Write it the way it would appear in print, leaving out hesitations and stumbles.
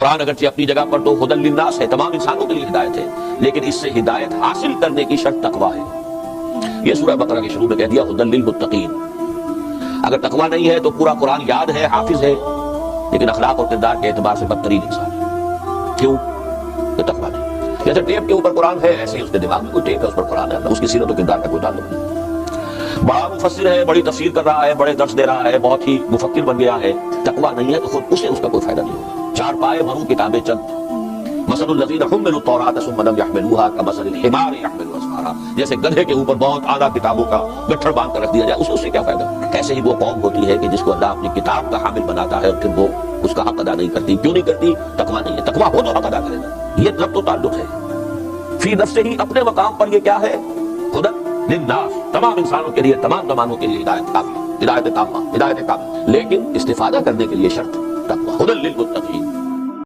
कुरान अगरचे अपनी जगह पर तो हुदल लिन्नास है, तमाम इंसानों के लिए हिदायत है, लेकिन इससे हिदायत हासिल करने की शर्त तकवा है। ये सूरह बकरा के शुरू में कह दिया हुदल लिल मुत्तकीन। अगर तकवा नहीं है तो पूरा कुरान याद है, हाफिज है, लेकिन अखलाक और किरदार के एतबार से बदतरीन इंसान है। क्यों? तो तकवा नहीं। जैसे टेप के ऊपर कुरान है, ऐसे ही उसके दिमाग में कोई टेप है, उस पर कुरान है, उसकी सीरत और किरदार का कोई ताल्लुक नहीं। बड़ा मुफस्सिर है, बड़ी तफसीर कर रहा है, बड़े दर्स दे रहा है, बहुत ही मुफक्किर बन गया है, तकवा नहीं है तो खुद उसे उसका कोई फायदा नहीं होगा। चार पाए मरू किताबें चंद मसलुल लज़ीना हुम्मिलुत तौरात सुम्मा लम यहमिलूहा कमसलिल हिमार यहमिलु अस्फारा, जैसे गधे के ऊपर बहुत आधा किताबों का गट्ठर बांध कर रख दिया जाए, उससे क्या फायदा। ऐसे ही वो कौम होती है कि जिसको अल्लाह अपनी किताब का हामिल बनाता है और फिर वो उसका हक अदा नहीं करती। क्यों नहीं करती? तकवा नहीं है। तकवा हो तो हक अदा करेगा। ये रब्त व ताल्लुक है फी नफ्स ही, अपने मकाम पर ये क्या है? हुदन लिन्नास, तमाम इंसानों के लिए, तमाम ज़मानों के लिए हिदायत काफ़ी, हिदायत ताम्मा, हिदायत कामिल, लेकिन इस्तिफादा करने के लिए शर्त तकवा। हुदन लिल मुत्तकीन।